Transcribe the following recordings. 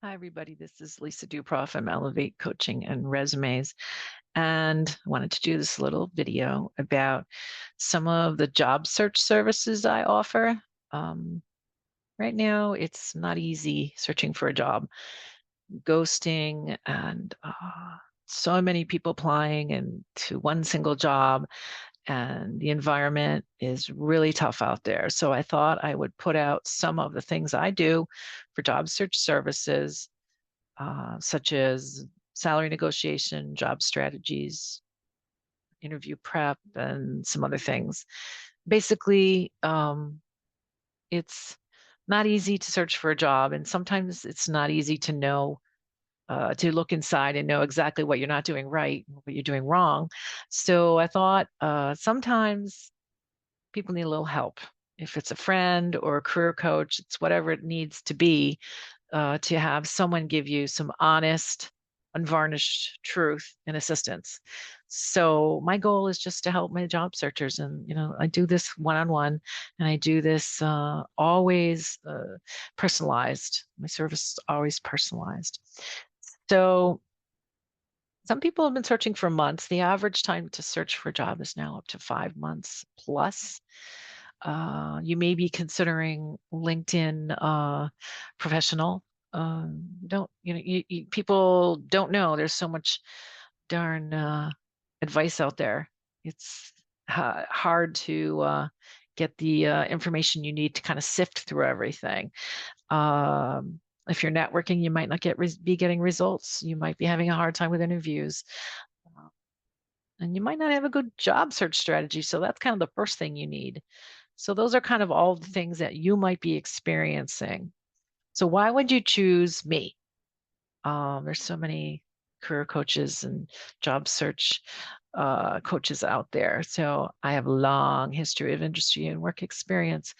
Hi, everybody. This is Lisa Duproff from Elevate Coaching and Resumes. And I wanted to do this little video about some of the job search services I offer. Um, right now, it's not easy searching for a job, ghosting, and so many people applying and to one single job. And the environment is really tough out there. So I thought I would put out some of the things I do for job search services such as salary negotiation, job strategies, interview prep, and some other things. Basically, it's not easy to search for a job, and sometimes it's not easy to know. To look inside and know exactly what you're not doing right, what you're doing wrong. So I thought sometimes people need a little help. If it's a friend or a career coach, it's whatever it needs to be to have someone give you some honest, unvarnished truth and assistance. So my goal is just to help my job searchers, and I do this one-on-one, and I do this always personalized. My service is always personalized. So some people have been searching for months. The average time to search for a job is now up to 5 months plus. You may be considering LinkedIn Professional. Don't people don't know there's so much darn advice out there. It's hard to get the information you need to kind of sift through everything. If you're networking, you might not be getting results. You might be having a hard time with interviews. Uh, and you might not have a good job search strategy. So that's kind of the first thing you need. So those are kind of all the things that you might be experiencing. So why would you choose me? There's so many career coaches and job search coaches out there. So I have a long history of industry and work experience.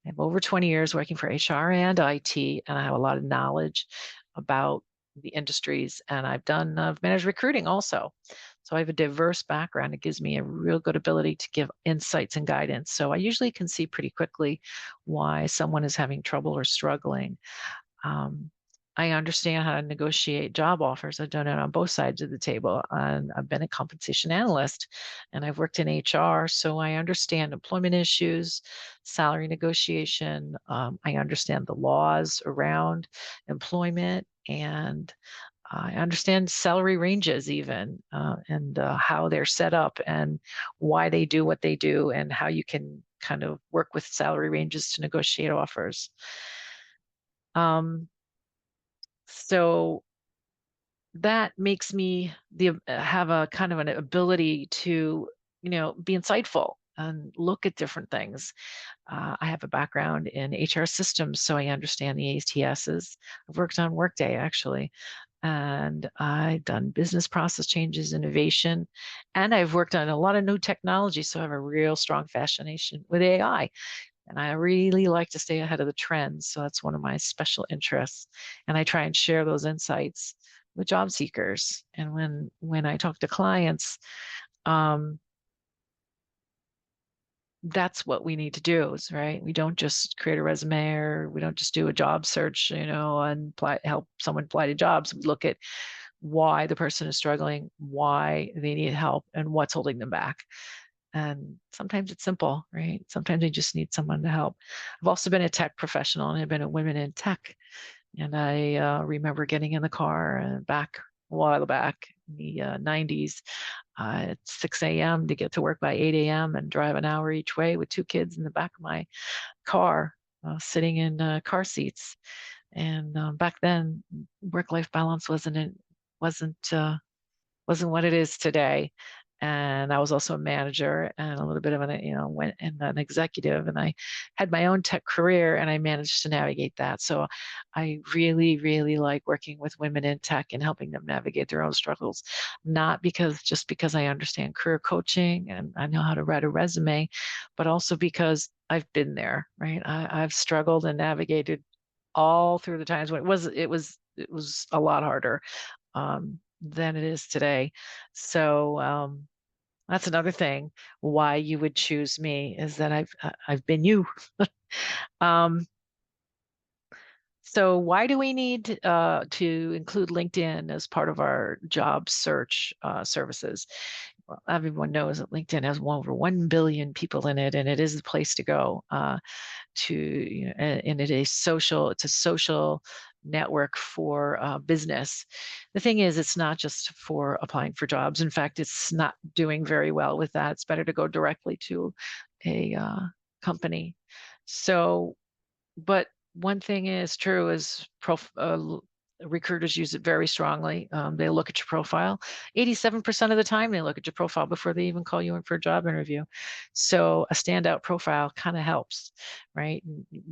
I have over 20 years working for HR and IT, and I have a lot of knowledge about the industries. And I've managed recruiting also. So I have a diverse background. It gives me a real good ability to give insights and guidance. So I usually can see pretty quickly why someone is having trouble or struggling. Um, I understand how to negotiate job offers. I've done it on both sides of the table. And I've been a compensation analyst and I've worked in HR. So I understand employment issues, salary negotiation. I understand the laws around employment, and I understand salary ranges even, and how they're set up and why they do what they do and how you can kind of work with salary ranges to negotiate offers. Um, so that makes me have a kind of an ability to, be insightful and look at different things. I have a background in HR systems, so I understand the ATSs. I've worked on Workday actually, and I've done business process changes, innovation, and I've worked on a lot of new technology. So I have a real strong fascination with AI. And I really like to stay ahead of the trends. So that's one of my special interests. And I try and share those insights with job seekers. And when I talk to clients, um, that's what we need to do, is right. We don't just create a resume, or we don't just do a job search, and help someone apply to jobs. We look at why the person is struggling, why they need help, and what's holding them back. And sometimes it's simple, right? Sometimes they just need someone to help. I've also been a tech professional, and I've been a women in tech. And I remember getting in the car back a while back in the 90s at 6 a.m. to get to work by 8 a.m. and drive an hour each way with two kids in the back of my car, sitting in car seats. And back then, work-life balance wasn't wasn't what it is today. And I was also a manager and a little bit of went and an executive, and I had my own tech career, and I managed to navigate that. So I really, really like working with women in tech and helping them navigate their own struggles, not just because I understand career coaching and I know how to write a resume, but also because I've been there, right? I've struggled and navigated all through the times when it was a lot harder than it is today. So that's another thing why you would choose me, is that I've been you. um, So why do we need to include LinkedIn as part of our job search services? Well, everyone knows that LinkedIn has over 1 billion people in it, and it is the place to go to, and it's a social network for business. The thing is, it's not just for applying for jobs. In fact, it's not doing very well with that. It's better to go directly to a company. So but one thing is true is recruiters use it very strongly. They look at your profile. 87% of the time, they look at your profile before they even call you in for a job interview. So a standout profile kind of helps, right?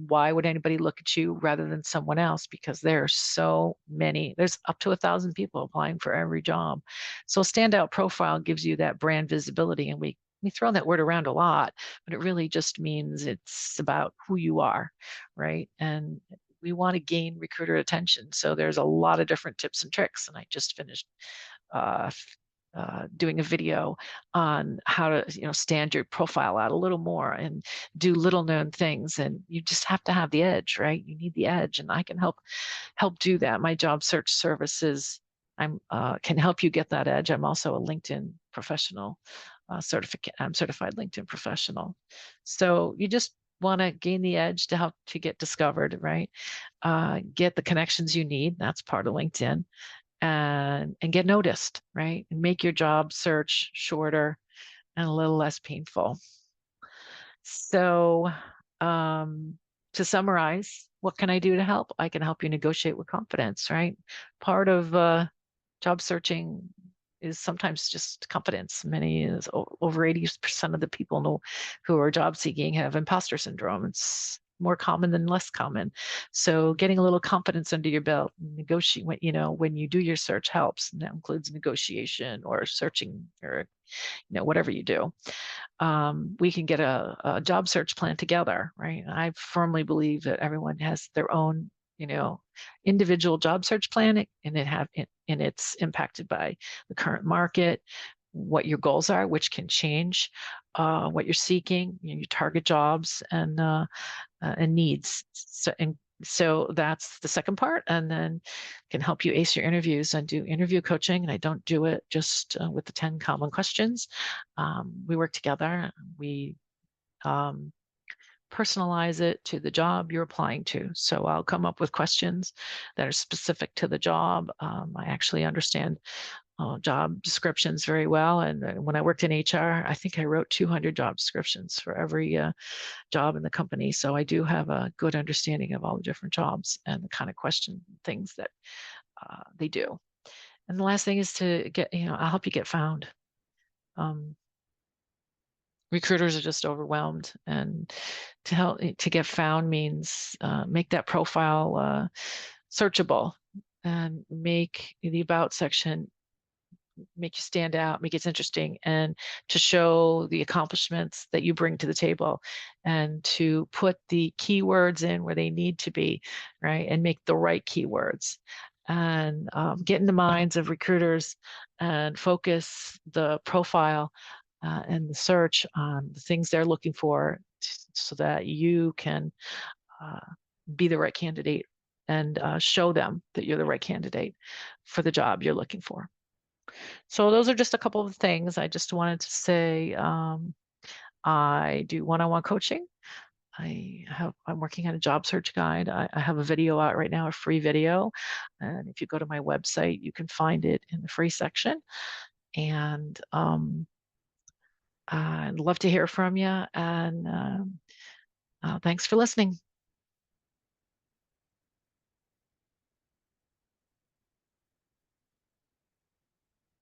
Why would anybody look at you rather than someone else? Because there are so many. There's up to 1,000 people applying for every job. So a standout profile gives you that brand visibility, and we throw that word around a lot, but it really just means it's about who you are, right? And we want to gain recruiter attention. So there's a lot of different tips and tricks. And I just finished uh, doing a video on how to, stand your profile out a little more and do little known things. And you just have to have the edge, right? You need the edge, and I can help do that. My job search services can help you get that edge. I'm also a LinkedIn professional certificate. I'm certified LinkedIn professional. So you just want to gain the edge to help to get discovered, right? Get the connections you need. That's part of LinkedIn, and get noticed, right? And make your job search shorter and a little less painful. So, to summarize, what can I do to help? I can help you negotiate with confidence, right? Part of job searching is sometimes just confidence. Many is over 80% of the people who are job seeking have imposter syndrome. It's more common than less common. So getting a little confidence under your belt, negotiate, when you do your search helps. And that includes negotiation or searching or, whatever you do. We can get a job search plan together, right? I firmly believe that everyone has their own, individual job search plan, and it's impacted by the current market, what your goals are, which can change, what you're seeking, your target jobs and needs. So that's the second part, and then can help you ace your interviews and do interview coaching. And I don't do it just with the 10 common questions. We work together. We personalize it to the job you're applying to. So I'll come up with questions that are specific to the job. I actually understand job descriptions very well. And when I worked in HR, I think I wrote 200 job descriptions for every job in the company. So I do have a good understanding of all the different jobs and the kind of question things that they do. And the last thing is to get, I'll help you get found. Recruiters are just overwhelmed, and to get found means make that profile searchable and make the about section make you stand out, make it interesting, and to show the accomplishments that you bring to the table, and to put the keywords in where they need to be, right? And make the right keywords, and get in the minds of recruiters and focus the profile and the search on the things they're looking for so that you can uh, be the right candidate and show them that you're the right candidate for the job you're looking for. So those are just a couple of things I just wanted to say. I do one-on-one coaching. I'm working on a job search guide. I have a video out right now, a free video. And if you go to my website, you can find it in the free section. And I'd love to hear from you. And thanks for listening.